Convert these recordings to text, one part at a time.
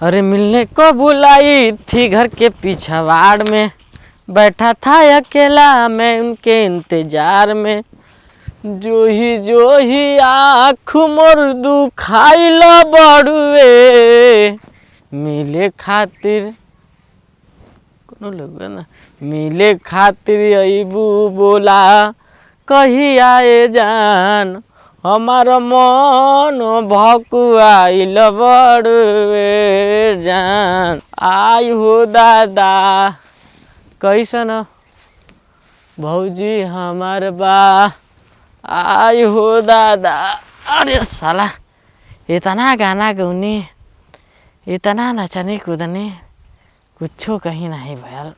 अरे मिलने को बुलाई थी घर के पिछवाड़ में, बैठा था अकेला मैं उनके इंतजार में। जो ही आँख मोर दुखाइल बड़ुए, मिले खातिर कोनो लोग ना मिले खातिर अबू बोला कही आए जान, हमार मन भकुआइल बड़ुए जान। आई हो दादा कैसन भौजी हमार बा, आई हो दादा। अरे साला इतना गाना गौनी, इतना नचने कूदने, कुछो कहीं नहीं भयल।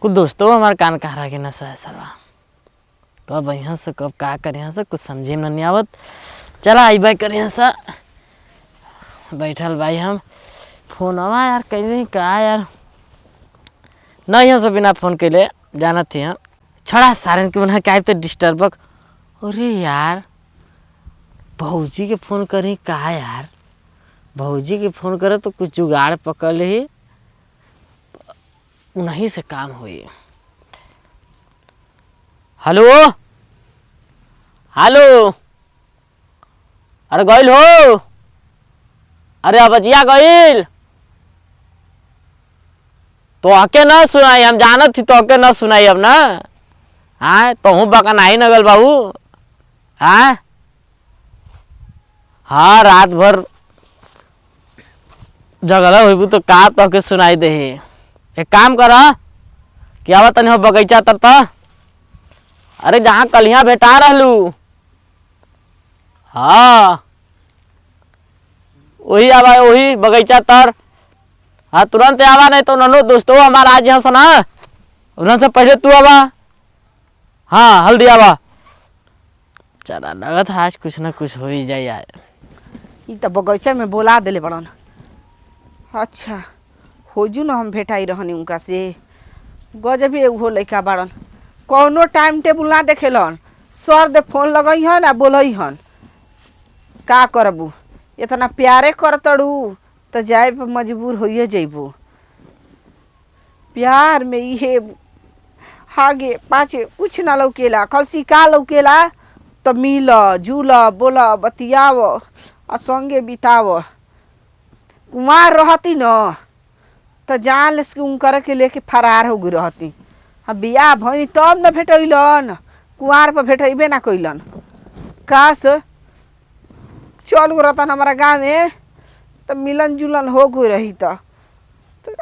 कुछ दोस्तों हमारे कान कहा के नशा है सरवा, कब यहाँ से कब का कर यहाँ से कुछ समझे में नहीं आवत। चला आई बाई कर यहाँ से बैठल भाई हम फोन आवा यार कैसे का यार न यहाँ से बिना फोन के लिए जाना थी हम छड़ा सारन के बना क्या तो डिस्टर्ब। अरे यार भौजी के फोन करी कहा यार, भौजी के फोन करे तो कुछ जुगाड़ पकड़ ही, उन्हीं से काम हुई। हेलो हेलो, अरे गइल हो, अरे अबजिया गइल तो आके ना सुनाई, हम जानत थी तो आके ना सुनाई अब ना। हाँ तो हूँ बका नहीं नगल बाबू। हाँ हाँ रात भर जगह हो तो का तो के सुनाई दे। एक काम कर क्या बता नहीं हो बगीचा तर तो, अरे जहाँ कलिया भेटा रहलू हाँ वही आवा, वही बगीचा तर। हाँ तुरंत आवा नहीं तो ननो दोस्तों हमारा आज यहाँ सुना उन्होंने से पहले तू आवा। हाँ हल्दी आवा। चला लगा था आज कुछ ना कुछ हो ही जाए यार। ये तो बगीचा में बोला दिले बड़न। अच्छा होजू न हम भेटाई रहनी उनका से, गजब एगो लड़का बड़न, कौनो टाइम टेबुल ना देखेलन, सर दे फोन लगई हन आ बोलई हन। का करबू इतना प्यारे करतड़ू तो जाए पर मजबूर होइए जइबू। प्यार में ये आगे पाछे कुछ ना लौकेला, खसी का लौकेला तो मिल जुल बोल बतियाव आ संगे बिताव। कुमार रहती न तो जान ले उनकर के लेके फरार हो गई रहती। अब बियाह भनी तब न भेटैलन, कुआर पर भेटेबे ना कैलन। काश चल गो रहतन हमारा गाँव में तो मिलन जुलन हो गई रही। तो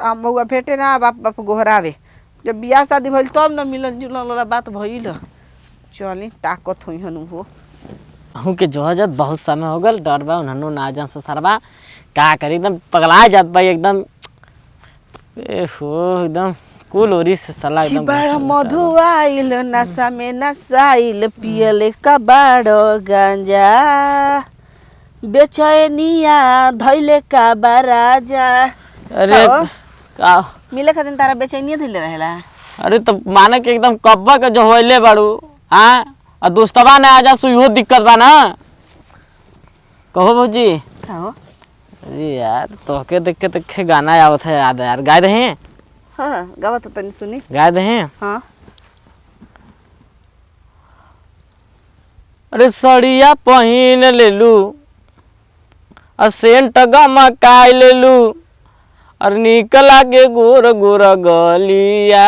आम बउआ भेटे ना बाप बाप गोहरावे, जब बियाह शादी भइल तब न मिलन जुलन वाला बात भइल। चली ताकत हुई हनु हो हूँ के जहाजत बहुत समय हो गल, डर बा उन्हनो ना जा से सरबा का करी, एकदम पगला जात भाई एकदम। हो एकदम कुल ओरी से सला एकदम बड़ा मधु आइल नशा में नसाइल, पियले का बड़ो गांजा, बेचैनिया धैले का बराजा। अरे का मिले खातिर तारा बेचैनिया धैले रहेला। अरे तो माने के एकदम कब्बा के जो होइले बाड़ू। हाँ और दोस्तबा ने आजा सु इहो दिक्कत बा ना। कहो भौजी। कहो अरे यार तो के देख के देखे गाना आवत है याद है यार, गाय दे। हाँ गावा तो तनी सुनी। गाय दे। हाँ अरे सड़िया पहिन लेलू और सेंट गमकाई लेलू और निक लागे गोर गोर गलिया,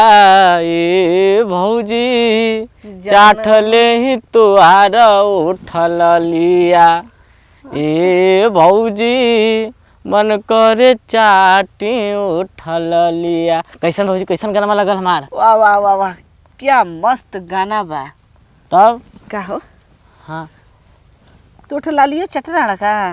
ए भौजी चाटले ही तुहार उठल लिया, ए भौजी मन करे चाटी उठल लिया। कैसन भौजी कैसन गाना लगल हमार? वाह वाह वाह वाह क्या मस्त गाना बा। तब का हो हाँ तो उठला लिए चटना का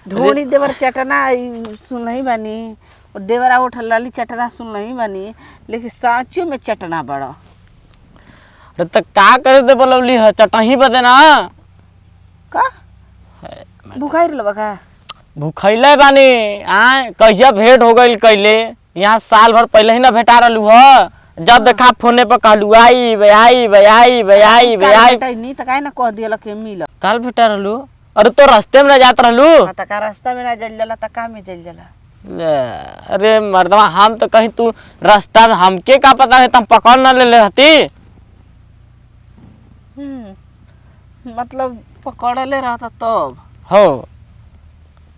ढोनी देवर चटना सुन नहीं बानी और देवरा उठल लाली चटना सुन नहीं बानी, लेकिन साँचो में चटना बड़ा। अरे तो का करे दे बोलवली है चटही बदे ना का बुखार लबा का भूखैले बानी। आ कहिया भेंट हो गई कैले, यहाँ साल भर पहले ही ना भेटा रहलू ह, जब देखा फोने पर कहलू आई बयाई बयाई बयाई बयाई नहीं तो काहे ना कह दियल के मिल। काल भेटा रहलू अरे तो रास्ते में ना जात रहलू। त का रास्ता में ना जल जाला त का में जल जाला। अरे मर्दवा हम तो कहीं तू रास्ता में हमके का पता है तुम पकड़ ना ले रहती। मतलब पकड़ले रहता तब हो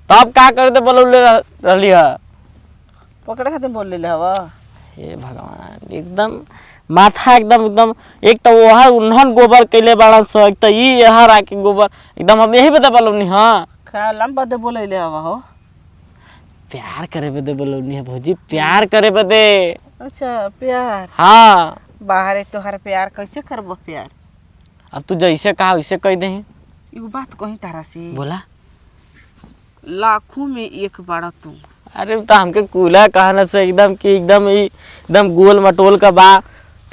तब का करते बोलौले रहली है। पकड़े खातिर बोल ले हवा। हे भगवान एकदम माथा एकदम एकदम एक तो वह उन्हन गोबर कैले बाड़न सो एक तो ई यहाँ आके गोबर एकदम हम यही बता बोलौनी। हाँ खालम बदे बोलैले हवा हो। प्यार करे बदे बोलौनी है भौजी, प्यार करे बदे। अच्छा प्यार। हाँ बाहर तोहर प्यार कैसे करबो प्यार। अब तू जैसे कहा वैसे कह दे। एगो बात कही तारा से। बोला। लाखों में एक बाड़ा तुम। अरे तो हमके कूला कहना से एकदम कि एकदम गोल मटोल का बा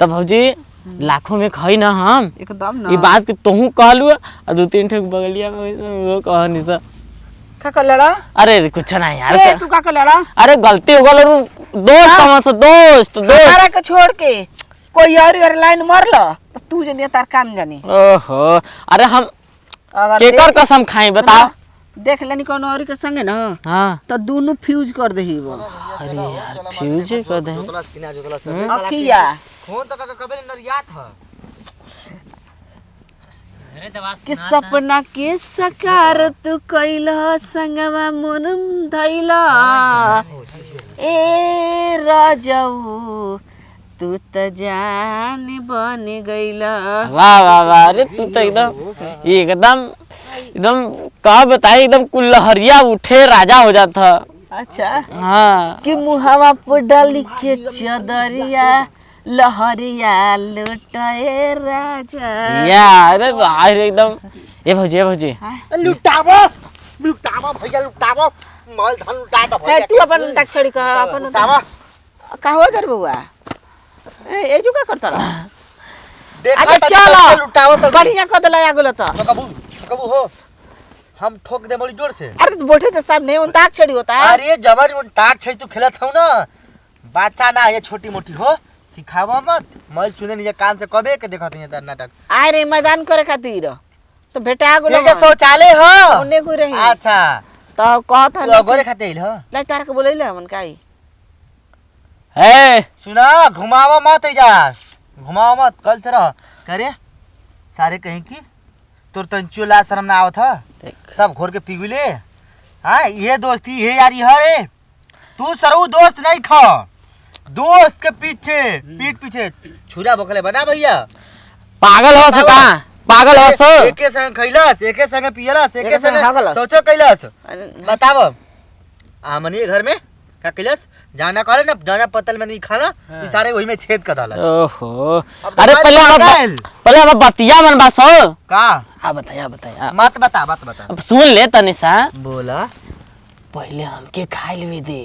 तब भौजी लाखों में खई ना हम एकदम ना। ये बात के तोहू कहलू और दो तीन ठेक बगलिया में वो कहनी सा। का कर लड़ा। अरे कुछ ना यार। ए तू का कर लड़ा। अरे गलती हो गल दोस्त हमार से दोस्त तारा के छोड़ के कोई और लाइन मार लो तो तू जने तार काम जानी। ओहो अरे हम अगर केकर कसम खाई बताओ। देख लेनी कौन और के संगे ना। हाँ तो दोनों फ्यूज कर दही वो। अरे यार फ्यूज कर दे। अखिया फोन तो कबे नरियात ह। के सपना के सकार तू कैला संगवा मनम धैला ए राजाऊ तू त जान बन गईला। वाह वाह वाह अरे तू तो एकदम एकदम कहा बताए एकदम कुल लहरिया उठे राजा हो जाता। अच्छा हाँ कि मुहावा पर डाली के चदरिया लहरिया लुटाए राजा। यार अरे बाहर एकदम ए भौजी लुटावो लुटावो भैया लुटावो माल धन लुटा दो है तू अपन दक्षिणी का अपन लुटावो का हो दर बउआ ए जो का करता रहा। देखा अच्छा तो चलो लुटावो तो बढ़िया कद लया गेलो तो कबू हो हम ठोक दे बड़ी जोर से। अरे तू बैठे तो सामने उन दाक्षिणी होता है। अरे जबर टाक छै तू खेलत हौ ना बच्चा ना ये छोटी मोटी हो सिखावा मत। मैं सुने नहीं कान से कबे के देखत है नाटक। अरे मैदान करे खातिर तो बेटा गेलो ये शौचालय हो ओने को रही। अच्छा तो कहत तू है गोरे खातिर हो लाई तार के बोलैले हमन काई है सुना घुमावा मत जा घुमावा मत कल से रह करे सारे कहीं की तोर तंचो ला शर्म ना आवत ह सब घोर के पीगुले। हाँ ये दोस्ती ये यारी है तू सरऊ दोस्त नहीं ख दोस्त के पीछे पीठ पीछे छुरा बकले बना भैया। पागल हो सका पागल हो सो एके संग खैलस एके संग पियलस एके एके संग संग भागलस। सोचो कैलस बताव आमनी घर में का कैलस जाना करे ना जाना पतल में नहीं खाना ई सारे वही में छेद कर डाला। ओहो अब अरे पागल। पहले हम बतिया मन बा सो। का हाँ बताया मत बता अब सुन ले तनी सा। बोला पहले हमके खाई लेवे दे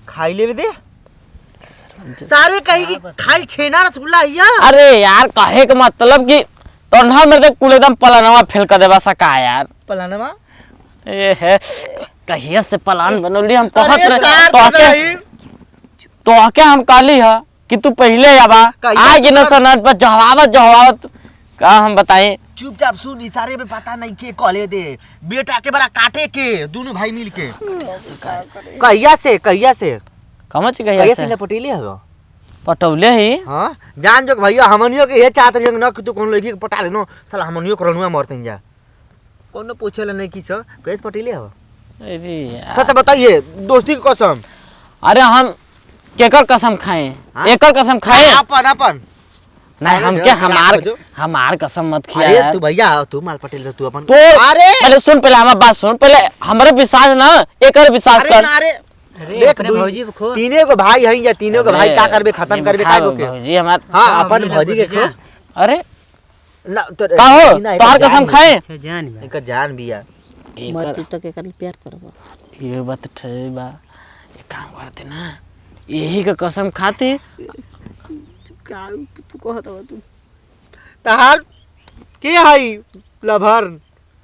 खाई ले दे सारे कहीं की खाई छेना रसगुल्ला या। अरे यार कहे के मतलब कि तोन्हा मेरे कुल एकदम पलानवा फेल कर देबा सका यार। पलानवा ए है कहिया से प्लान बनौली हम कहत अरे रहे सार तो नहीं। आके हम कहली है कि तू पहले आबा कहिया आ से गिन सनत पर जवावत का हम बताएं। चुपचाप सुन इशारे में पता नहीं के कॉले दे बेटा के बड़ा काटे के दोनों भाई मिल के कहिया से कमच कहिया कहिया से से पटेली है। पटौले ही हां जान जो भैया हमनियो के ये चाहत रही न कि तू कौन लड़की के पटा लेनो साला हमनियो करनुआ मरते जा कोनो पूछेला नहीं की छ कैसे पटेली है। अरे यार सच बताइए दोस्ती की कसम। अरे हम केकर कसम खाए हाँ? एकर कसम खाए अपन नहीं हम जो, के खराब हो हमार कसम मत खिया अरे यार। तू भैया तू माल पटेल तू अपन तो अरे पहले सुन पहले हमार बात सुन पहले हमरे विश्वास ना एकर विश्वास कर। अरे देख भौजी को तीने को भाई है या तीनों को भाई का करबे खत्म करबे का के भौजी हमार हां अपन भौजी के खो अरे ना तो का हो तोहर कसम खाए इनका जान भी है मत तू तक एकरी प्यार करबो। ये बात ठीक बा एक काम करते ना यही का कसम खाते का तू कहत हो तू तहार के हई लभर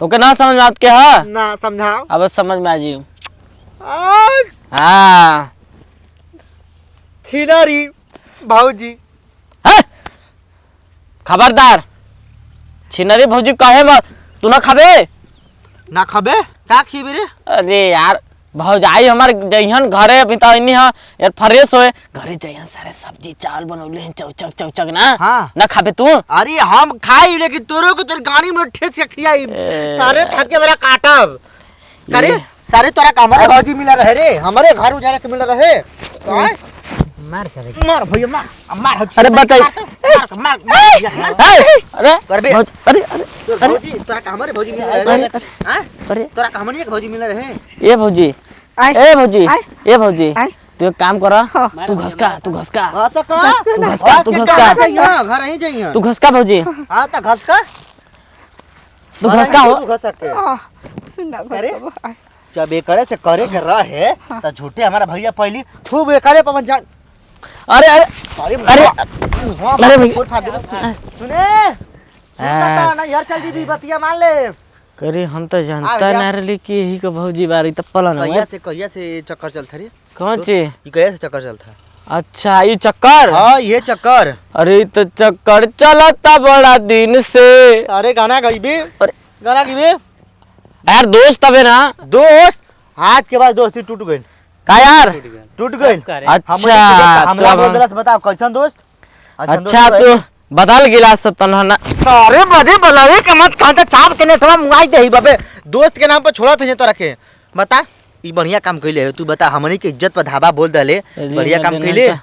तो के ना समझ में आत के है ना समझाओ अब समझ में आ जी। आज हाँ छिनारी भौजी है? खबरदार छिनरी भौजी कहे मत तू ना खाबे? ना खबे का खीबे रे? अरे यार भौजाई हमार जइहन घरे अभी तो इन्हीं हाँ यार फ्रेश होए घरे जइहन सारे सब्जी चावल बनौले हैं चौचक चौचक ना। हाँ। ना खाबे तू? अरे हम खाई लेकिन तोरो को तोर गाड़ी में ठेस के खियाई सारे थके मेरा काटब करे सारे तोरा का हमारे भौजी मिला रहे रे हमारे घर उजारे के मिला रहे मार सारे मार भैया मार अरे बताई मार अरे करबे अरे अरे भौजी तोरा का हमारे भौजी मिला रहे हां अरे तोरा का हमारे एक भौजी मिला रहे ये भौजी आय ए भौजी आय ए भौजी आय तू एक काम कर हाँ। तू घसका हां तो का तू घसका घर ही जाइए तू घसका भौजी हां तो घसका तू घसका हो घस सकते ना अरे? घसका जब ये करे से करे के रहे तो झूठे हमारा भैया पहली खूब ये करे पवन जान अरे अरे अरे अरे अरे भैया। सुने पता ना यार चल दीदी बतिया मान ले करे हम तो जानता भैया। ना रही कि यही का भौजी बारी तब पलन कहिया से चक्कर चलता रे कौन ची ये कहिया से चक्कर चलता अच्छा ये चक्कर हाँ ये चक्कर अरे तो चक्कर चलता बड़ा दिन से अरे गाना गईबे अरे। गाना गईबे यार दोस्त तबे ना दोस्त आज के बाद दोस्ती टूट गई का यार टूट गई अच्छा हमरा तो बोल अब- दिलस बताओ कैसन दोस्त ऐसन दोस्त अच्छा रहे? तू बदल गिला सब तनहा सारे बदे बलावे के मत कांटे चाप के नेटवा मुआई देही बबे दोस्त के नाम पर छोड़ा थे तो रखे बता ई बढ़िया काम कइले है तू बता हमनी के इज्जत पर धाबा बोल दले अरे बढ़िया काम देना कइले था।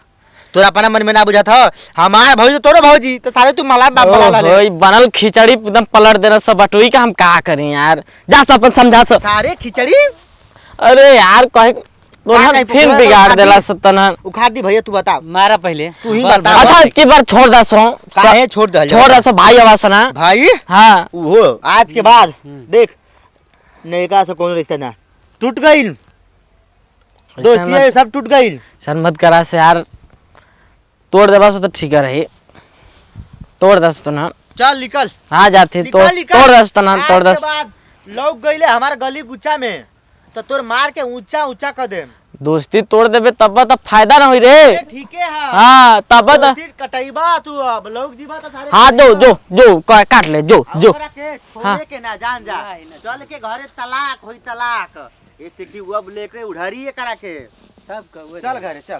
तोरा अपना मन में ना बुझा था हमारे भौजी तोरो भौजी तो सारे तू मला बाप बना ले ओए बनल खिचड़ी एकदम पलट देना सब बटोई का हम का करें यार जा सब अपन समझा सब सारे खिचड़ी अरे यार कहे तोहन नहीं, फिर पुकरा बिगाड़ तो देला खाती। सब तनहा उखाड़ दी भैया तू बता मारा पहले तू ही बर- बता। बर- अच्छा की बार छोड़ दा सो काहे छोड़ दे छोड़ दा सो भाई आवाज सुना भाई हाँ वो आज के बाद देख नैका से कौन रिश्ता ना टूट गई दोस्ती है सब टूट गई सर मत करा से यार तोड़ देबा सो तो ठीक रही तोड़ दस तो ना चल निकल हाँ जाते तो निकल, निकल। तोड़ दस तो ना आज तोड़ के दस बाद लोग गईले हमारे गली गुच्चा में तो तोर मार के ऊंचा ऊंचा कर दे दोस्ती तोड़ देबे तब तो फायदा ना होई रे ठीक है हाँ तब तो दोस्ती कटैबा तू अब लोग जीवा तो सारे हाँ जो जो जो काट ले जो जो ओकरा के छोड़े हाँ। के ना जान जा चल के घरे तलाक होई तलाक ऐसे कि वो लेके उधारी करा के चल घरे चल